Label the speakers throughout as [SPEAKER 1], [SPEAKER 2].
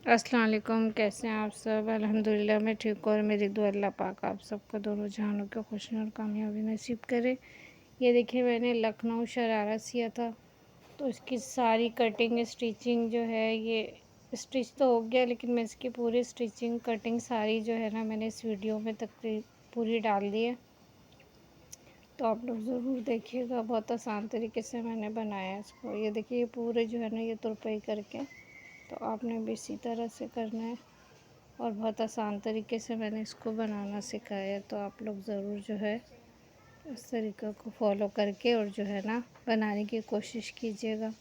[SPEAKER 1] अस्सलाम वालेकुम, कैसे हैं आप सब? अल्हम्दुलिल्लाह मैं ठीक हूँ और मेरी दुआ अल्लाह पाक आप सबको दोनों जहानों की खुशी और कामयाबी नसीब करे। ये देखिए मैंने लखनऊ शरारा सिया था, तो इसकी सारी कटिंग स्टिचिंग जो है ये स्टिच तो हो गया, लेकिन मैं इसकी पूरी स्टिचिंग कटिंग सारी जो है ना मैंने इस वीडियो में पूरी डाल दी है। तो आप लोग ज़रूर देखिएगा, बहुत आसान तरीके से मैंने बनाया है इसको। ये देखिए ये पूरे जो है ना ये तुरपाई करके, तो आपने भी इसी तरह से करना है और बहुत आसान तरीके से मैंने इसको बनाना सिखाया है। तो आप लोग ज़रूर जो है इस तरीक़े को फॉलो करके और जो है ना बनाने की कोशिश कीजिएगा।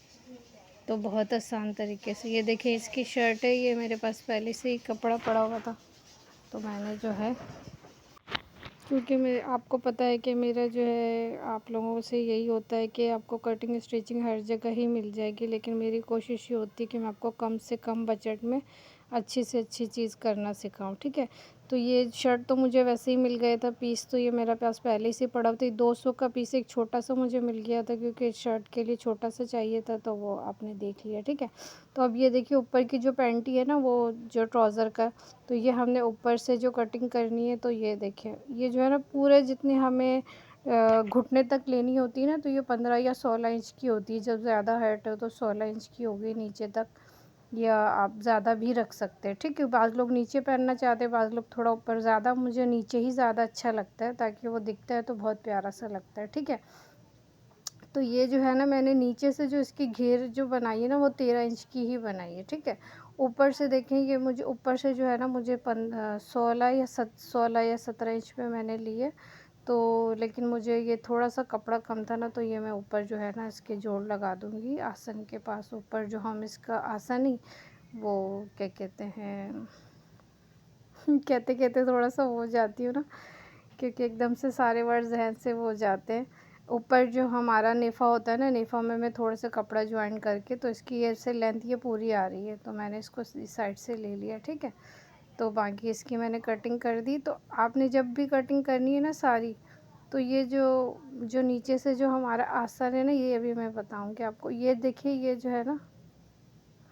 [SPEAKER 1] तो बहुत आसान तरीके से ये देखिए इसकी शर्ट है, ये मेरे पास पहले से ही कपड़ा पड़ा हुआ था, तो मैंने जो है क्योंकि मैं आपको पता है कि मेरा जो है आप लोगों से यही होता है कि आपको कटिंग स्टिचिंग हर जगह ही मिल जाएगी, लेकिन मेरी कोशिश ये होती है कि मैं आपको कम से कम बजट में अच्छी से अच्छी चीज़ करना सिखाऊं, ठीक है। तो ये शर्ट तो मुझे वैसे ही मिल गया था पीस, तो ये मेरे पास पहले से पड़ा था। 200 का पीस एक छोटा सा मुझे मिल गया था, क्योंकि शर्ट के लिए छोटा सा चाहिए था, तो वो आपने देख लिया, ठीक है। तो अब ये देखिए ऊपर की जो पैंटी है ना, वो जो ट्राउज़र का, तो ये हमने ऊपर से जो कटिंग करनी है, तो ये देखिए ये जो है ना पूरे जितनी हमें घुटने तक लेनी होती है ना, तो ये 15 या 16 इंच की होती है। जब ज़्यादा हाइट हो तो 16 इंच की होगी नीचे तक, या आप ज़्यादा भी रख सकते हैं, ठीक है। बाज़ लोग नीचे पहनना चाहते हैं, बाज़ लोग थोड़ा ऊपर। ज़्यादा मुझे नीचे ही ज़्यादा अच्छा लगता है, ताकि वो दिखता है तो बहुत प्यारा सा लगता है, ठीक है। तो ये जो है ना मैंने नीचे से जो इसकी घेर जो बनाई है ना, वो 13 इंच की ही बनाई है, ठीक है। ऊपर से देखें, ये मुझे ऊपर से जो है ना मुझे 16 या 17 इंच पे मैंने लिए। तो लेकिन मुझे ये थोड़ा सा कपड़ा कम था ना, तो ये मैं ऊपर जो है ना इसके जोड़ लगा दूँगी आसन के पास। ऊपर जो हम इसका आसन ही वो क्या कहते हैं कहते कहते थोड़ा सा हो जाती हूँ ना, क्योंकि एकदम से सारे वर्ड जहन से वो हो जाते हैं। ऊपर जो हमारा नेफ़ा होता है ना, नेफ़ा में मैं थोड़ा सा कपड़ा ज्वाइन करके, तो इसकी ये से लेंथ ये पूरी आ रही है, तो मैंने इसको इस साइड से ले लिया, ठीक है। तो बाकी इसकी मैंने कटिंग कर दी। तो आपने जब भी कटिंग करनी है ना सारी, तो ये जो जो नीचे से जो हमारा आसन है ना, ये अभी मैं बताऊँगी आपको। ये देखिए ये जो है ना,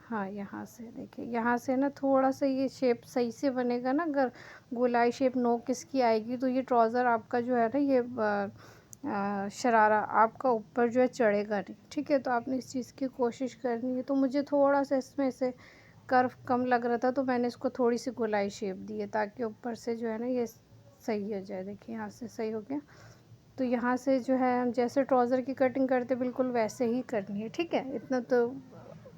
[SPEAKER 1] हाँ, यहाँ से देखिए, यहाँ से ना थोड़ा-सा ये शेप सही से बनेगा ना, अगर गोलाई शेप नोक इसकी आएगी, तो ये ट्राउज़र आपका जो है ना ये शरारा आपका ऊपर जो है चढ़ेगा नहीं, ठीक है। तो आपने इस चीज़ की कोशिश करनी है। तो मुझे थोड़ा-सा इसमें से कर्व कम लग रहा था, तो मैंने इसको थोड़ी-सी गोलाई शेप दी है, ताकि ऊपर से जो है ना ये सही हो जाए। देखिए यहाँ से सही हो गया। तो यहाँ से जो है हम जैसे ट्राउज़र की कटिंग करते बिल्कुल वैसे ही करनी है, ठीक है। इतना तो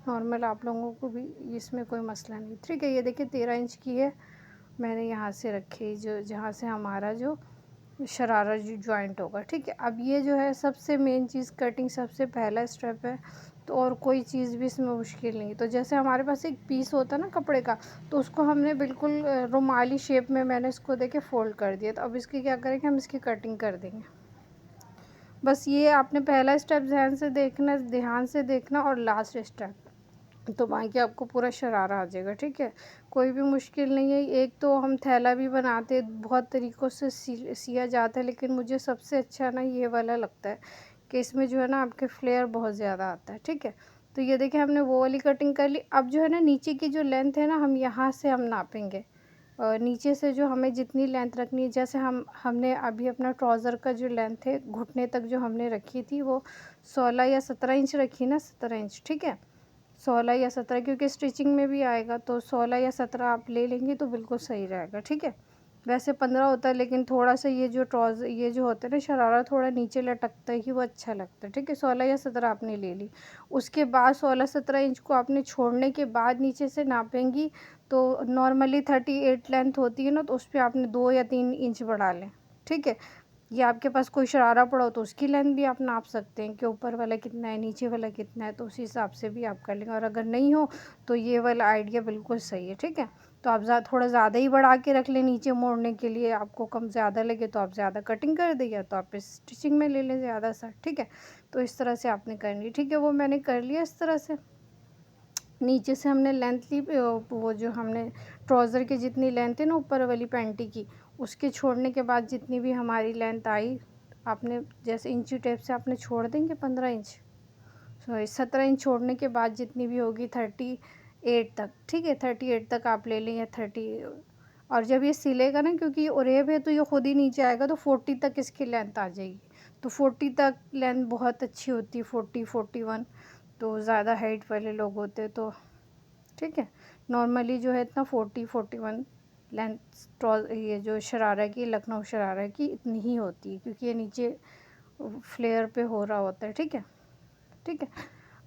[SPEAKER 1] नॉर्मल आप लोगों को भी इसमें कोई मसला नहीं, ठीक है। ये देखिए 13 इंच की है, मैंने यहाँ से रखी जो जहाँ से हमारा जो शरारा जो जॉइंट होगा, ठीक है। अब ये जो है सबसे मेन चीज़, कटिंग सबसे पहला स्टेप है, तो और कोई चीज़ भी इसमें मुश्किल नहीं। तो जैसे हमारे पास एक पीस होता है ना कपड़े का, तो उसको हमने बिल्कुल रुमाली शेप में मैंने इसको देखिए फ़ोल्ड कर दिया। तो अब इसकी क्या करेंगे, हम इसकी कटिंग कर देंगे। बस ये आपने पहला स्टेप ध्यान से देखना, और लास्ट स्टेप, तो बाकी आपको पूरा शरारा आ जाएगा, ठीक है। कोई भी मुश्किल नहीं है। एक तो हम थैला भी बनाते, बहुत तरीक़ों से सिया जाता है, लेकिन मुझे सबसे अच्छा ना ये वाला लगता है कि इसमें जो है ना आपके फ्लेयर बहुत ज़्यादा आता है, ठीक है। तो ये देखिए हमने वो वाली कटिंग कर ली। अब जो है ना नीचे की जो लेंथ है ना, हम यहाँ से हम नापेंगे। नीचे से जो हमें जितनी लेंथ रखनी है, जैसे हमने अभी अपना ट्राउज़र का जो लेंथ है घुटने तक जो हमने रखी थी, वो 16 या 17 इंच रखी ना, 17 इंच, ठीक है। 16 या 17, क्योंकि स्टिचिंग में भी आएगा, तो 16 या 17 आप ले लेंगी तो बिल्कुल सही रहेगा, ठीक है। वैसे 15 होता है, लेकिन थोड़ा-सा ये जो होता है ना शरारा, थोड़ा नीचे लटकता ही वो अच्छा लगता है, ठीक है। 16 या 17 आपने ले ली। उसके बाद 16-17 इंच को आपने छोड़ने के बाद नीचे से नापेंगी, तो नॉर्मली 38 लेंथ होती है ना, तो उस पे आपने 2 या 3 इंच बढ़ा लें, ठीक है। या आपके पास कोई शरारा पड़ा हो तो उसकी लेंथ भी आप नाप सकते हैं कि ऊपर वाला कितना है, नीचे वाला कितना है, तो उस हिसाब से भी आप कर लेंगे। और अगर नहीं हो तो ये वाला आइडिया बिल्कुल सही है, ठीक है। तो आप थोड़ा ज़्यादा ही बढ़ा के रख लें नीचे मोड़ने के लिए, आपको कम ज़्यादा लगे तो आप ज़्यादा कटिंग कर दें, या तो आप स्टिचिंग में ले लें ज़्यादा सा, ठीक है। तो इस तरह से आपने करनी है, ठीक है। वो मैंने कर लिया इस तरह से। नीचे से हमने लेंथ ली, वो जो हमने ट्राउज़र की जितनी लेंथ है ना ऊपर वाली पैंटी की, उसके छोड़ने के बाद जितनी भी हमारी लेंथ आई, आपने जैसे इंची टेप से आपने छोड़ देंगे 15 इंच, सॉरी 17 इंच छोड़ने के बाद जितनी भी होगी 30 8 तक, ठीक है, 38 तक आप ले लें या 30। और जब ये सिलेगा ना, क्योंकि ये ओरेब है तो ये खुद ही नीचे आएगा, तो 40 तक इसकी लेंथ आ जाएगी। तो 40 तक लेंथ बहुत अच्छी होती है, 40-41। तो ज़्यादा हाइट वाले लोग होते हैं तो ठीक है, नॉर्मली जो है इतना 40-41 लेंथ ये जो शरारा की, लखनऊ शरारा की इतनी ही होती है, क्योंकि ये नीचे फ्लेयर पे हो रहा होता है। ठीक है, ठीक है।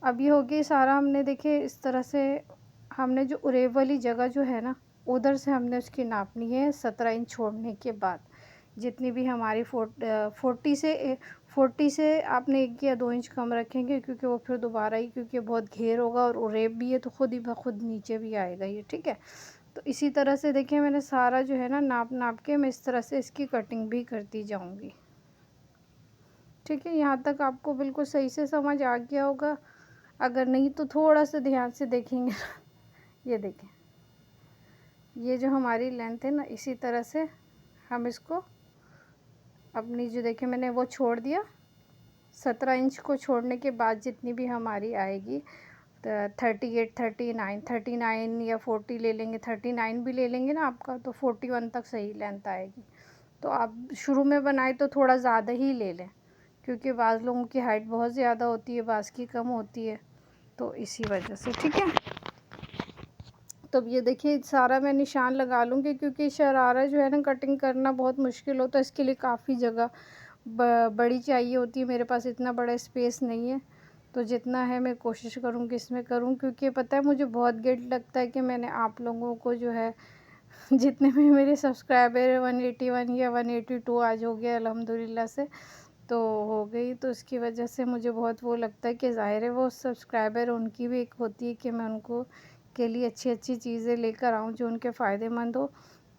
[SPEAKER 1] अब ये हो गई सारा, हमने देखे इस तरह से हमने जो उरेब वाली जगह जो है ना, उधर से हमने उसकी नापनी है 17 इंच छोड़ने के बाद। जितनी भी हमारी 40 से आपने 1 या 2 इंच कम रखेंगे, क्योंकि वो फिर दोबारा ही, क्योंकि बहुत घेर होगा और उरेब भी है तो खुद ही ब खुद नीचे भी आएगा ये। ठीक है, तो इसी तरह से देखिए मैंने सारा जो है ना नाप के मैं इस तरह से इसकी कटिंग भी करती जाऊँगी। ठीक है, यहाँ तक आपको बिल्कुल सही से समझ आ गया होगा। अगर नहीं तो थोड़ा सा ध्यान से देखेंगे ये देखें, ये जो हमारी लेंथ है ना, इसी तरह से हम इसको अपनी जो देखें मैंने वो छोड़ दिया। 17 इंच को छोड़ने के बाद जितनी भी हमारी आएगी, 38, 39 या 40 ले लेंगे, 39 भी ले लेंगे ना आपका, तो 41 तक सही लेंथ आएगी। तो आप शुरू में बनाए तो थोड़ा ज़्यादा ही ले लें, क्योंकि बाज़ लोगों की हाइट बहुत ज़्यादा होती है, बाज़ की कम होती है, तो इसी वजह से। ठीक है, तो अब ये देखिए सारा मैं निशान लगा लूँगी, क्योंकि शरारा जो है ना कटिंग करना बहुत मुश्किल होता है, इसके लिए काफ़ी जगह बड़ी चाहिए होती है। मेरे पास इतना बड़ा स्पेस नहीं है, तो जितना है मैं कोशिश करूँगी इसमें करूँ, क्योंकि पता है मुझे बहुत गिल्ट लगता है कि मैंने आप लोगों को जो है जितने भी मेरे सब्सक्राइबर है 181 या 182 आज हो गया अल्हम्दुलिल्लाह से, तो हो गई। तो इसकी वजह से मुझे बहुत वो लगता है कि ज़ाहिर है वो सब्सक्राइबर उनकी भी एक होती है कि मैं उनको के लिए अच्छी अच्छी चीज़ें लेकर आऊँ जो उनके फ़ायदेमंद हो।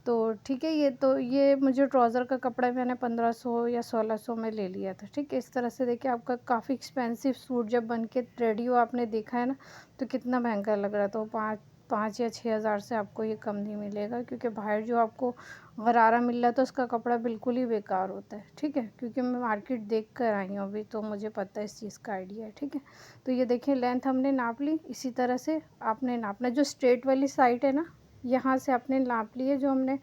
[SPEAKER 1] तो ठीक है, ये मुझे ट्राउज़र का कपड़ा मैंने 1500 या 1600 में ले लिया था। ठीक है, इस तरह से देखिए आपका काफ़ी एक्सपेंसिव सूट जब बन के रेडी हो, आपने देखा है ना, तो कितना महंगा लग रहा था। वो 5 या 6 हज़ार से आपको ये कम नहीं मिलेगा, क्योंकि बाहर जो आपको गरारा मिल रहा था उसका कपड़ा बिल्कुल ही बेकार होता है। ठीक है, क्योंकि मैं मार्केट देख कर आई हूँ अभी, तो मुझे पता है इस चीज़ का आइडिया है। ठीक है, तो ये देखिए लेंथ हमने नाप ली। इसी तरह से आपने नापना, जो स्ट्रेट वाली साइड है ना, यहाँ से आपने नाप ली है, जो हमने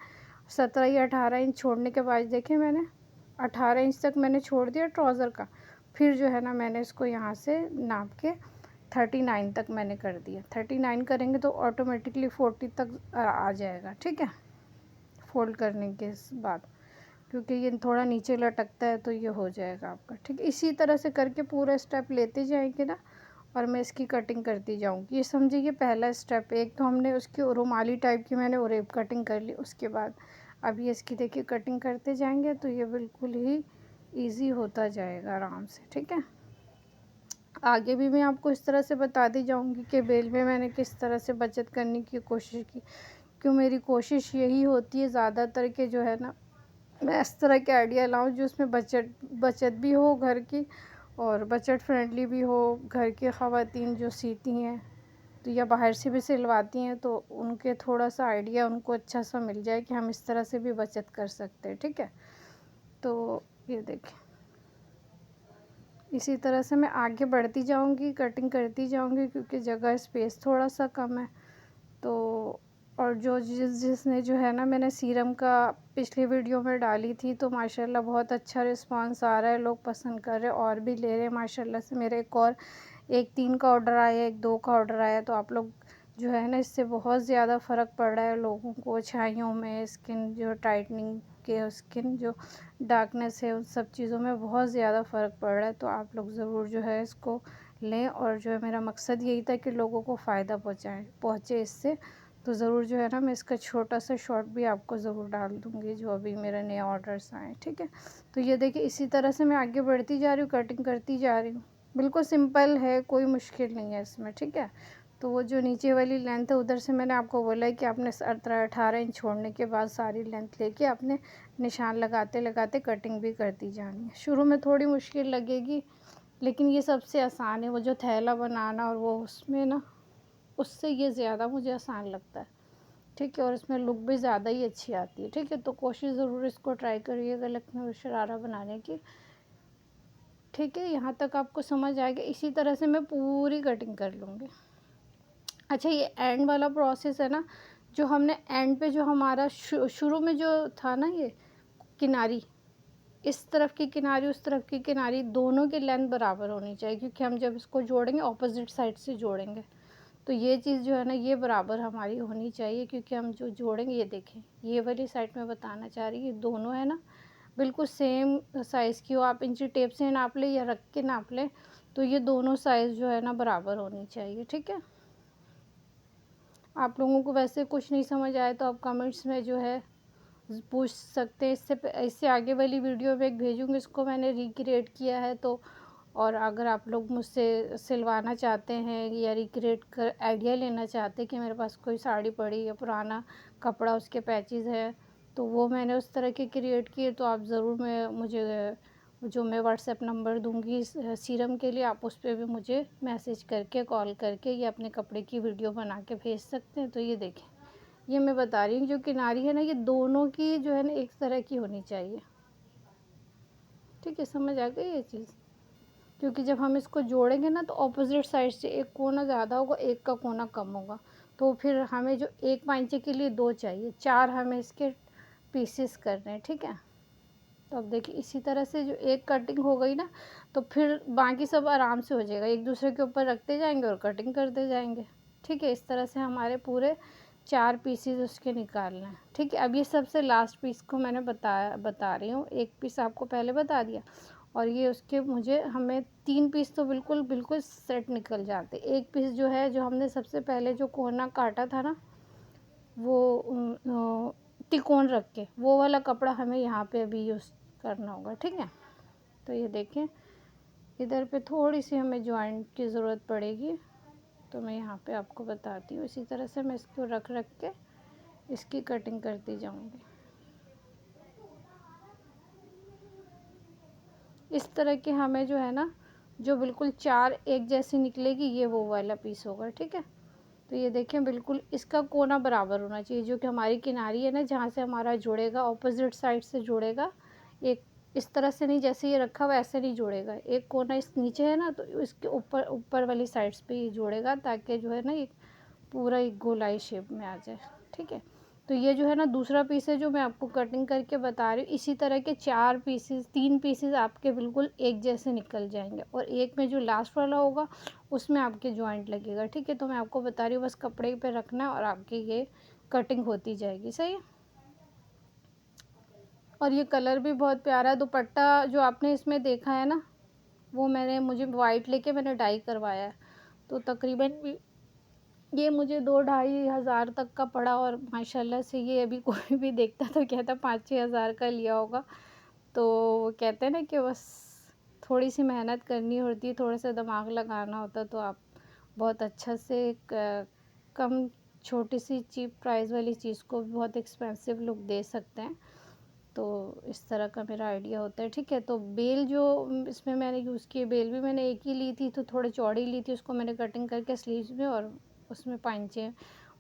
[SPEAKER 1] 17 या 18 इंच छोड़ने के बाद देखें मैंने 18 इंच तक मैंने छोड़ दिया ट्राउज़र का। फिर जो है ना मैंने इसको यहाँ से नाप के 39 तक मैंने कर दिया। 39 करेंगे तो ऑटोमेटिकली 40 तक आ जाएगा। ठीक है, फ़ोल्ड करने के बाद, क्योंकि ये थोड़ा नीचे लटकता है तो ये हो जाएगा आपका। ठीक है, इसी तरह से करके पूरा स्टेप लेते जाएंगे ना, और मैं इसकी कटिंग करती जाऊँगी। ये समझिए ये पहला स्टेप। एक तो हमने उसकी रुमाली टाइप की मैंने ओरेब कटिंग कर ली, उसके बाद अब ये इसकी देखिए कटिंग करते जाएंगे तो ये बिल्कुल ही ईज़ी होता जाएगा आराम से। ठीक है, आगे भी मैं आपको इस तरह से बताती जाऊँगी कि बेल में मैंने किस तरह से बचत करने की कोशिश की। क्यों, मेरी कोशिश यही होती है ज़्यादातर कि जो है ना मैं इस तरह के आइडिया लाऊं जो उसमें बचत भी हो घर की, और बजट फ्रेंडली भी हो। घर की ख़वातीन जो सीती हैं तो या बाहर से भी सिलवाती हैं, तो उनके थोड़ा सा आइडिया उनको अच्छा सा मिल जाए कि हम इस तरह से भी बचत कर सकते हैं। ठीक है, तो ये देखें इसी तरह से मैं आगे बढ़ती जाऊंगी, कटिंग करती जाऊंगी, क्योंकि जगह स्पेस थोड़ा सा कम है। तो और जो जिसने जो है ना, मैंने सीरम का पिछली वीडियो में डाली थी, तो माशाल्लाह बहुत अच्छा रिस्पांस आ रहा है, लोग पसंद कर रहे हैं और भी ले रहे हैं माशाल्लाह से। मेरे एक 3 का ऑर्डर आया, एक 2 का ऑर्डर आया। तो आप लोग जो है ना, इससे बहुत ज़्यादा फ़र्क पड़ रहा है लोगों को, छाइयों में, स्किन जो टाइटनिंग के, स्किन जो डार्कनेस है, उन सब चीज़ों में बहुत ज़्यादा फ़र्क पड़ रहा है। तो आप लोग ज़रूर जो है इसको लें, और जो है मेरा मकसद यही था कि लोगों को फ़ायदा पहुँचे इससे। तो ज़रूर जो है ना मैं इसका छोटा सा शॉर्ट भी आपको ज़रूर डाल दूँगी जो अभी मेरे नए ऑर्डर्स आए। ठीक है, तो ये देखिए इसी तरह से मैं आगे बढ़ती जा रही हूँ, कटिंग करती जा रही हूँ। बिल्कुल सिंपल है, कोई मुश्किल नहीं है इसमें। ठीक है, तो वो जो नीचे वाली लेंथ है उधर से मैंने आपको बोला है कि आपने 18 इंच छोड़ने के बाद सारी लेंथ लेके आपने निशान लगाते लगाते कटिंग भी करती जानी है। शुरू में थोड़ी मुश्किल लगेगी, लेकिन ये सबसे आसान है। वो जो थैला बनाना और वो उसमें ना, उससे ये ज़्यादा मुझे आसान लगता है। ठीक है, और इसमें लुक भी ज़्यादा ही अच्छी आती है। ठीक है, तो कोशिश ज़रूर इसको ट्राई करिएगा लखनऊ शरारा बनाने की। ठीक है, यहाँ तक आपको समझ आएगा। इसी तरह से मैं पूरी कटिंग कर लूँगी। अच्छा, ये एंड वाला प्रोसेस है ना, जो हमने एंड पे जो हमारा शुरू में जो था ना, ये किनारी, इस तरफ की किनारी उस तरफ की किनारी दोनों की लेंथ बराबर होनी चाहिए, क्योंकि हम जब इसको जोड़ेंगे ऑपोजिट साइड से जोड़ेंगे, तो ये चीज़ जो है ना ये बराबर हमारी होनी चाहिए, क्योंकि हम जो जोड़ेंगे, ये देखें ये वाली साइड में बताना चाह रही है, दोनों है ना बिल्कुल सेम साइज़ की हो। आप इंची टेप से नाप लें या रख के नाप लें, तो ये दोनों साइज़ जो है ना बराबर होनी चाहिए। ठीक है, आप लोगों को वैसे कुछ नहीं समझ आए तो आप कमेंट्स में जो है पूछ सकते हैं। इससे आगे वाली वीडियो में एक भेजूँगी, इसको मैंने रिक्रिएट किया है। तो और अगर आप लोग मुझसे सिलवाना चाहते हैं या रिक्रिएट कर आइडिया लेना चाहते हैं कि मेरे पास कोई साड़ी पड़ी या पुराना कपड़ा उसके पैचेज़ है, तो वो मैंने उस तरह के क्रिएट किए, तो आप ज़रूर मुझे जो मैं व्हाट्सएप नंबर दूँगी सीरम के लिए, आप उस पे भी मुझे मैसेज करके, कॉल करके या अपने कपड़े की वीडियो बना के भेज सकते हैं। तो ये देखें, ये मैं बता रही हूँ जो किनारी है ना, ये दोनों की जो है ना एक तरह की होनी चाहिए। ठीक है, समझ आ गई ये चीज़? क्योंकि जब हम इसको जोड़ेंगे ना, तो ऑपोजिट साइड से एक कोना ज़्यादा होगा, एक का कोना कम होगा, तो फिर हमें जो एक पांचे के लिए दो चाहिए, चार हमें इसके पीसेस करने हैं। ठीक है, तो अब देखिए इसी तरह से जो एक कटिंग हो गई ना, तो फिर बाकी सब आराम से हो जाएगा, एक दूसरे के ऊपर रखते जाएंगे और कटिंग करते जाएंगे। ठीक है, इस तरह से हमारे पूरे 4 पीसेस उसके निकालना है। ठीक है, अब ये सबसे लास्ट पीस को मैंने बता रही हूँ। एक पीस आपको पहले बता दिया, और ये उसके हमें 3 पीस तो बिल्कुल बिल्कुल सेट निकल जाते। एक पीस जो है, जो हमने सबसे पहले जो कोना काटा था ना, वो तिकोन रख के, वो वाला कपड़ा हमें यहाँ पे अभी यूज़ करना होगा। ठीक है, तो ये देखें, इधर पे थोड़ी सी हमें जॉइंट की ज़रूरत पड़ेगी, तो मैं यहाँ पे आपको बताती हूँ। इसी तरह से मैं इसको रख के इसकी कटिंग करती जाऊँगी। इस तरह के हमें जो है ना, जो बिल्कुल 4 एक जैसी निकलेगी, ये वो वाला पीस होगा। ठीक है, तो ये देखें, बिल्कुल इसका कोना बराबर होना चाहिए, जो कि हमारी किनारी है ना, जहाँ से हमारा जुड़ेगा, ऑपोजिट साइड से जुड़ेगा। एक इस तरह से नहीं, जैसे ये रखा हुआ ऐसे नहीं जुड़ेगा, एक कोना इस नीचे है ना, तो इसके ऊपर ऊपर वाली साइड्स पे ये जुड़ेगा, ताकि जो है ना ये पूरा एक गोलाई शेप में आ जाए। ठीक है, तो ये जो है ना दूसरा पीस है जो मैं आपको कटिंग करके बता रही हूँ। इसी तरह के 4 पीसेस, 3 पीसेस आपके बिल्कुल एक जैसे निकल जाएंगे, और एक में जो लास्ट वाला होगा उसमें आपके जॉइंट लगेगा। ठीक है, तो मैं आपको बता रही हूँ, बस कपड़े पे रखना है और आपकी ये कटिंग होती जाएगी। सही है, और ये कलर भी बहुत प्यारा है। दुपट्टा जो आपने इसमें देखा है ना, वो मुझे वाइट लेके मैंने डाई करवाया है, तो तकरीबन ये मुझे 2-2.5 हज़ार तक का पड़ा, और माशाल्लाह से ये अभी कोई भी देखता तो कहता 5-6 हज़ार का लिया होगा। तो कहते हैं ना कि बस थोड़ी सी मेहनत करनी होती है, थोड़ा सा दिमाग लगाना होता, तो आप बहुत अच्छा से कम छोटी सी चीप प्राइस वाली चीज़ को भी बहुत एक्सपेंसिव लुक दे सकते हैं। तो इस तरह का मेरा आइडिया होता है। ठीक है, तो बेल जो इसमें मैंने यूज़ की, बेल भी मैंने एक ही ली थी, तो थोड़ी चौड़ी ली थी, उसको मैंने कटिंग करके स्लीव्स में, और उसमें पांचे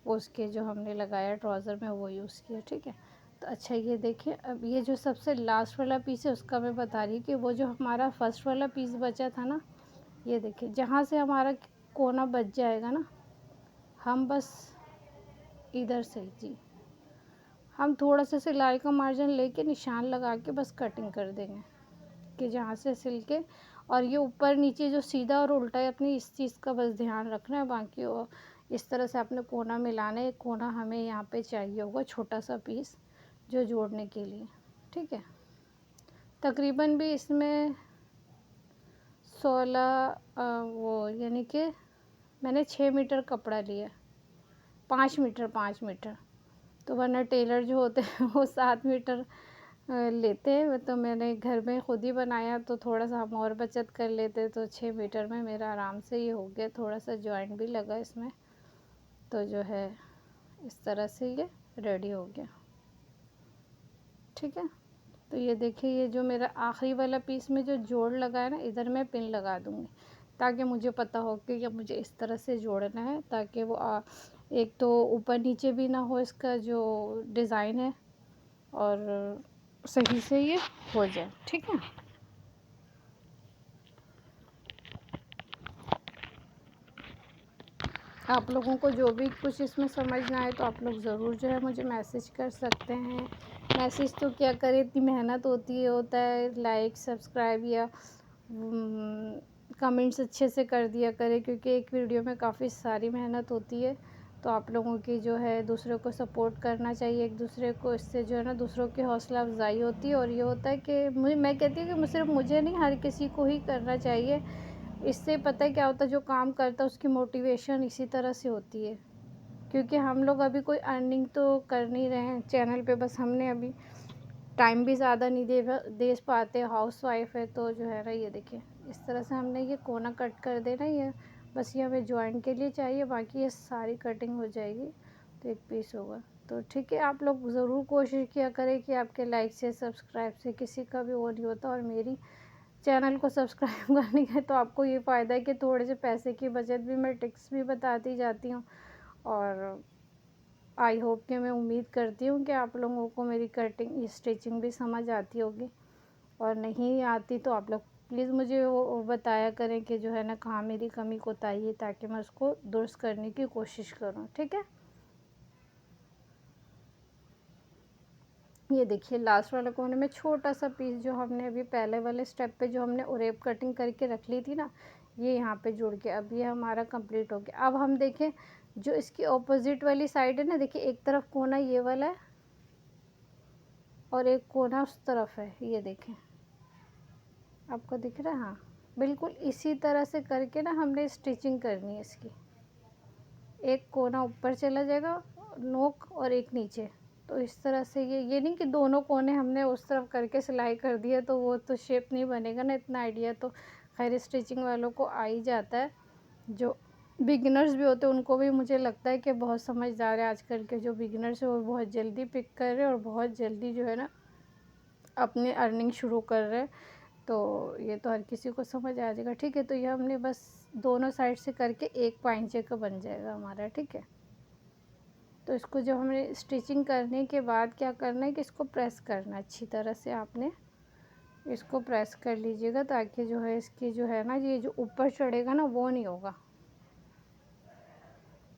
[SPEAKER 1] वो उसके जो हमने लगाया ट्राउज़र में, वो यूज़ किया। ठीक है, तो अच्छा, ये देखिए, अब ये जो सबसे लास्ट वाला पीस है उसका मैं बता रही हूँ कि वो जो हमारा फर्स्ट वाला पीस बचा था ना, ये देखिए, जहाँ से हमारा कोना बच जाएगा ना, हम बस इधर से जी, हम थोड़ा सा सिलाई का मार्जिन लेके निशान लगा के बस कटिंग कर देंगे, कि जहाँ से सिल के, और ये ऊपर नीचे जो सीधा और उल्टा है, अपनी इस चीज़ का बस ध्यान रखना है। बाकी वो इस तरह से आपने कोना मिलाना है। कोना हमें यहाँ पे चाहिए होगा छोटा सा पीस जो जोड़ने के लिए। ठीक है, तकरीबन भी इसमें 16 वो यानी कि मैंने 6 मीटर कपड़ा लिया, 5 मीटर, तो वरना टेलर जो होते हैं वो 7 मीटर लेते हैं। तो मैंने घर में ख़ुद ही बनाया, तो थोड़ा सा हम और बचत कर लेते, तो 6 मीटर में मेरा आराम से ये हो गया। थोड़ा सा जॉइंट भी लगा इसमें, तो जो है इस तरह से ये रेडी हो गया। ठीक है, तो ये देखिए, ये जो मेरा आखिरी वाला पीस में जो जोड़ लगा है ना, इधर मैं पिन लगा दूँगी, ताकि मुझे पता हो कि ये मुझे इस तरह से जोड़ना है, ताकि वो एक तो ऊपर नीचे भी ना हो इसका जो डिज़ाइन है, और सही से ये हो जाए। ठीक है, आप लोगों को जो भी कुछ इसमें समझ ना आए तो आप लोग ज़रूर जो है मुझे मैसेज कर सकते हैं। मैसेज तो क्या करें, इतनी मेहनत होता है लाइक सब्सक्राइब या कमेंट्स अच्छे से कर दिया करें, क्योंकि एक वीडियो में काफ़ी सारी मेहनत होती है। तो आप लोगों की जो है दूसरों को सपोर्ट करना चाहिए एक दूसरे को, इससे जो है ना दूसरों की हौसला अफजाई होती है। और ये होता है कि मैं कहती हूँ कि सिर्फ मुझे नहीं, हर किसी को ही करना चाहिए। इससे पता है क्या होता है, जो काम करता है उसकी मोटिवेशन इसी तरह से होती है। क्योंकि हम लोग अभी कोई अर्निंग तो कर नहीं रहे हैं चैनल पे, बस हमने अभी टाइम भी ज़्यादा नहीं दे पाते, हाउस वाइफ है तो जो है ना, ये देखिए इस तरह से हमने ये कोना कट कर देना। ये बस ये हमें जॉइन के लिए चाहिए, बाकी ये सारी कटिंग हो जाएगी तो एक पीस होगा। तो ठीक है, आप लोग ज़रूर कोशिश किया करें कि आपके लाइक से सब्सक्राइब से किसी का भी वो नहीं होता। और मेरी चैनल को सब्सक्राइब करने का तो आपको ये फ़ायदा है कि थोड़े से पैसे की बचत भी मैं टिप्स भी बताती जाती हूँ। और आई होप कि मैं उम्मीद करती हूँ कि आप लोगों को मेरी कटिंग स्टिचिंग भी समझ आती होगी। और नहीं आती तो आप लोग प्लीज़ मुझे वो बताया करें कि जो है ना कहाँ मेरी कमी कोताही है, ताकि मैं उसको दुरुस्त करने की कोशिश करूँ। ठीक है, ये देखिए लास्ट वाले कोने में छोटा सा पीस जो हमने अभी पहले वाले स्टेप पे जो हमने ओरेप कटिंग करके रख ली थी ना, ये यहाँ पे जुड़ के अब ये हमारा कंप्लीट हो गया। अब हम देखें जो इसकी ऑपोजिट वाली साइड है ना, देखिए एक तरफ कोना ये वाला है और एक कोना उस तरफ है, ये देखें आपको दिख रहा है। हाँ, बिल्कुल इसी तरह से करके ना हमने स्टिचिंग करनी है इसकी। एक कोना ऊपर चला जाएगा नोक और एक नीचे, तो इस तरह से ये नहीं कि दोनों कोने हमने उस तरफ करके सिलाई कर दिया तो वो तो शेप नहीं बनेगा ना। इतना आइडिया तो खैर स्टिचिंग वालों को आ ही जाता है। जो बिगिनर्स भी होते हैं उनको भी मुझे लगता है कि बहुत समझदार है। आजकल के जो बिगिनर्स हैं वो बहुत जल्दी पिक कर रहे हैं और बहुत जल्दी जो है ना अपनी अर्निंग शुरू कर रहे हैं। तो ये तो हर किसी को समझ आ जाएगा। ठीक है, तो ये हमने बस दोनों साइड से करके एक पाइंचे का बन जाएगा हमारा। ठीक है, तो इसको जब हमने स्टिचिंग करने के बाद क्या करना है कि इसको प्रेस करना है अच्छी तरह से। आपने इसको प्रेस कर लीजिएगा ताकि जो है इसकी जो है ना ये जो ऊपर चढ़ेगा ना वो नहीं होगा।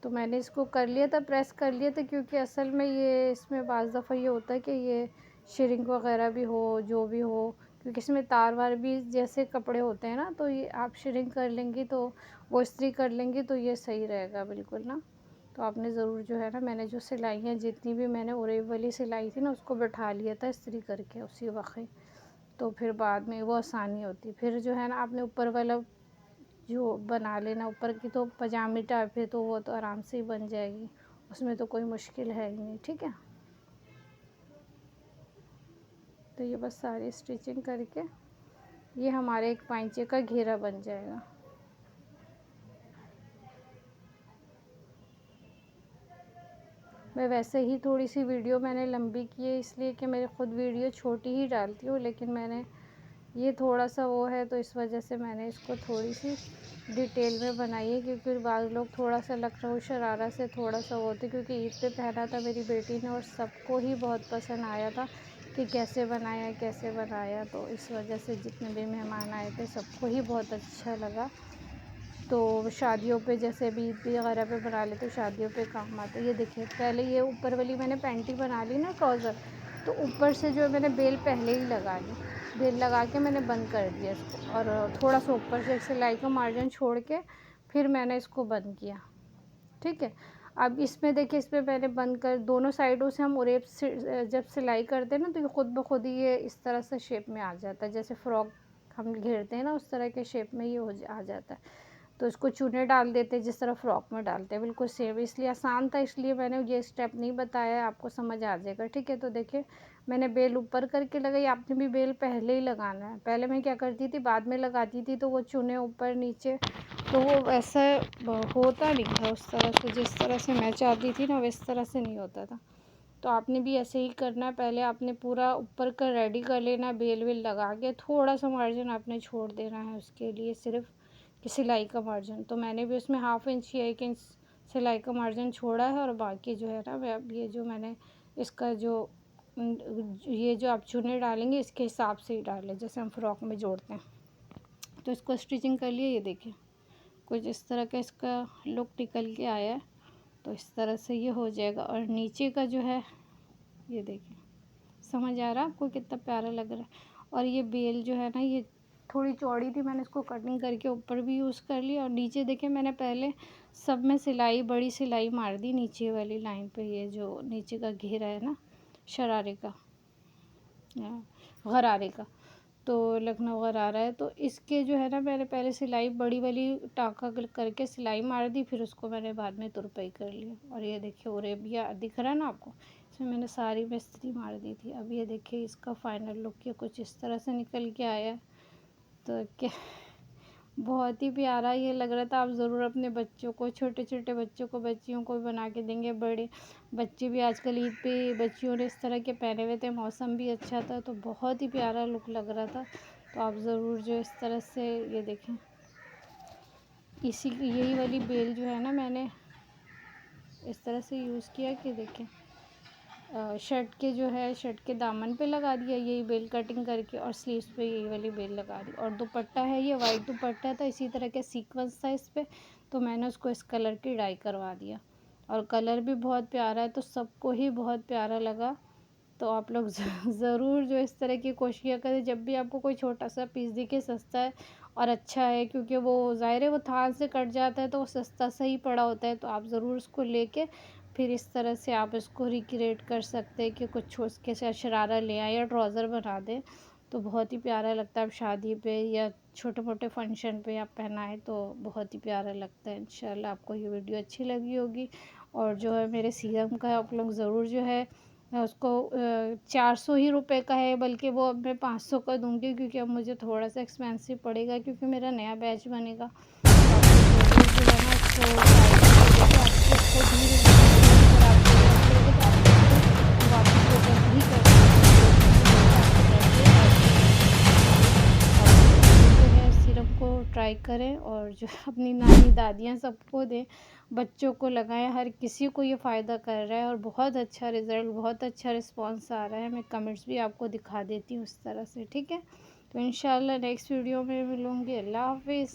[SPEAKER 1] तो मैंने इसको कर लिया था, प्रेस कर लिया था, क्योंकि असल में ये इसमें बाज़ दफ़ा ये होता है कि ये श्रिंक वगैरह भी हो जो भी हो, क्योंकि इसमें तार वार भी जैसे कपड़े होते हैं ना, तो ये आप श्रिंक कर लेंगी तो वो इस्त्री कर लेंगी तो ये सही रहेगा बिल्कुल ना। तो आपने ज़रूर जो है ना, मैंने जो सिलाइयाँ जितनी भी मैंने ओरेब वाली सिलाई थी ना उसको बैठा लिया था इस्त्री करके उसी वक्त, तो फिर बाद में वो आसानी होती। फिर जो है ना आपने ऊपर वाला जो बना लेना, ऊपर की तो पजामी टाइप है तो वो तो आराम से ही बन जाएगी, उसमें तो कोई मुश्किल है ही नहीं। ठीक है, तो ये बस सारी स्टिचिंग करके ये हमारे एक पाइंचे का घेरा बन जाएगा। मैं वैसे ही थोड़ी सी वीडियो मैंने लंबी की है, इसलिए कि मेरे ख़ुद वीडियो छोटी ही डालती हूँ, लेकिन मैंने ये थोड़ा सा वो है तो इस वजह से मैंने इसको थोड़ी सी डिटेल में बनाई है। क्योंकि बाद लोग थोड़ा सा लखनऊ शरारा से थोड़ा सा वो थे, क्योंकि ईद पे पहना था मेरी बेटी ने और सबको ही बहुत पसंद आया था कि कैसे बनाया। तो इस वजह से जितने भी मेहमान आए थे सबको ही बहुत अच्छा लगा। तो शादियों पे जैसे भी ईद वगैरह पे बना लेते, शादियों पे काम आता है। ये देखिए पहले ये ऊपर वाली मैंने पैंटी बना ली ना ट्राउज़र, तो ऊपर से जो मैंने बेल पहले ही लगा ली, बेल लगा के मैंने बंद कर दिया इसको, और थोड़ा सा ऊपर से सिलाई का मार्जिन छोड़ के फिर मैंने इसको बंद किया। ठीक है, अब इसमें देखिए इसमें मैंने बंद कर दोनों साइडों से हम ओरेब से जब सिलाई करते हैं ना तो ये ख़ुद ब खुद ही ये इस तरह से शेप में आ जाता है, जैसे फ़्रॉक हम घेरते हैं ना उस तरह के शेप में ये आ जाता है। तो इसको चूने डाल देते हैं जिस तरह फ़्रॉक में डालते हैं, बिल्कुल सेम। इसलिए आसान था, इसलिए मैंने ये स्टेप नहीं बताया, आपको समझ आ जाएगा। ठीक है, तो देखिए मैंने बेल ऊपर करके लगाई, आपने भी बेल पहले ही लगाना है। पहले मैं क्या करती थी, बाद में लगाती थी तो वो चूने ऊपर नीचे, तो वो वैसा होता नहीं था उस तरह से, जिस तरह से मैं चाहती थी ना वैस तरह से नहीं होता था। तो आपने भी ऐसे ही करना है, पहले आपने पूरा ऊपर का रेडी कर लेना, बेल वेल लगा के थोड़ा सा मार्जिन आपने छोड़ देना है उसके लिए, सिर्फ कि सिलाई का मार्जिन। तो मैंने भी उसमें 1/2 इंच या 1 इंच सिलाई का मार्जिन छोड़ा है, और बाकी जो है ना मैं अब ये जो मैंने इसका जो ये जो आप चुने डालेंगे इसके हिसाब से ही डालें, जैसे हम फ़्रॉक में जोड़ते हैं। तो इसको स्टिचिंग कर लिए, ये देखिए कुछ इस तरह का इसका लुक निकल के आया है। तो इस तरह से ये हो जाएगा। और नीचे का जो है ये देखिए, समझ आ रहा है आपको कितना प्यारा लग रहा है। और ये बेल जो है ना, ये थोड़ी चौड़ी थी, मैंने इसको कटिंग करके ऊपर भी यूज़ कर लिया। और नीचे देखिए मैंने पहले सब में सिलाई, बड़ी सिलाई मार दी नीचे वाली लाइन पे। ये जो नीचे का घेरा है ना शरारे का, गरारे का, तो लखनऊ गरारा है, तो इसके जो है ना मैंने पहले सिलाई बड़ी वाली टाँका करके सिलाई मार दी, फिर उसको मैंने बाद में तुरपाई कर लिया। और ये देखिए ओरेबिया दिख रहा है ना आपको, इसमें मैंने सारी मिस्त्री मार दी थी। अब ये देखिए इसका फाइनल लुक ये कुछ इस तरह से निकल के आया है। तो क्या बहुत ही प्यारा ये लग रहा था। आप ज़रूर अपने बच्चों को, छोटे छोटे बच्चों को, बच्चियों को भी बना के देंगे। बड़े बच्चे भी आजकल ईद पे बच्चियों ने इस तरह के पहने हुए थे, मौसम भी अच्छा था, तो बहुत ही प्यारा लुक लग रहा था। तो आप ज़रूर जो इस तरह से ये देखें, इसी यही वाली बेल जो है ना मैंने इस तरह से यूज़ किया कि देखें शर्ट के जो है, शर्ट के दामन पे लगा दिया यही बेल कटिंग करके, और स्लीव्स पे यही वाली बेल लगा दी। और दुपट्टा है, ये वाइट दुपट्टा था, इसी तरह के सीक्वेंस था इस पे, तो मैंने उसको इस कलर की डाई करवा दिया। और कलर भी बहुत प्यारा है, तो सबको ही बहुत प्यारा लगा। तो आप लोग ज़रूर जो इस तरह की कोशिश करें, जब भी आपको कोई छोटा सा पीस दिखे सस्ता है और अच्छा है, क्योंकि वो ज़ाहिर है वो थान से कट जाता है तो वो सस्ता सही पड़ा होता है, तो आप ज़रूर उसको लेके फिर इस तरह से आप इसको रिक्रिएट कर सकते हैं कि कुछ उसके साथ शरारा ले आए या ट्राउज़र बना दें, तो बहुत ही प्यारा लगता है। आप शादी पे या छोटे मोटे फंक्शन पे आप पहनाएं तो बहुत ही प्यारा लगता है। इंशाल्लाह आपको ये वीडियो अच्छी लगी होगी। और जो है मेरे सीरम का आप लोग ज़रूर जो है उसको 400 ही रुपए का है, बल्कि वो अब मैं 500 का दूंगी, क्योंकि अब मुझे थोड़ा सा एक्सपेंसिव पड़ेगा, क्योंकि मेरा नया बैच बनेगा। तो आप लोग ज़रूर जो है ना इसको ट्राई करके देखिए, आपको धीरे धीरे अगर आपको लगे तो आप इसको वापस रिटर्न भी कर सकते हैं। जो है सिरम को ट्राई करें और जो अपनी नानी दादियाँ सबको दें, बच्चों को लगाएं, हर किसी को ये फ़ायदा कर रहा है। और बहुत अच्छा रिज़ल्ट, बहुत अच्छा रिस्पांस आ रहा है। मैं कमेंट्स भी आपको दिखा देती हूँ उस तरह से, ठीक है। तो इंशाल्लाह नेक्स्ट वीडियो में मिलूँगी। अल्लाह हाफ़िज़।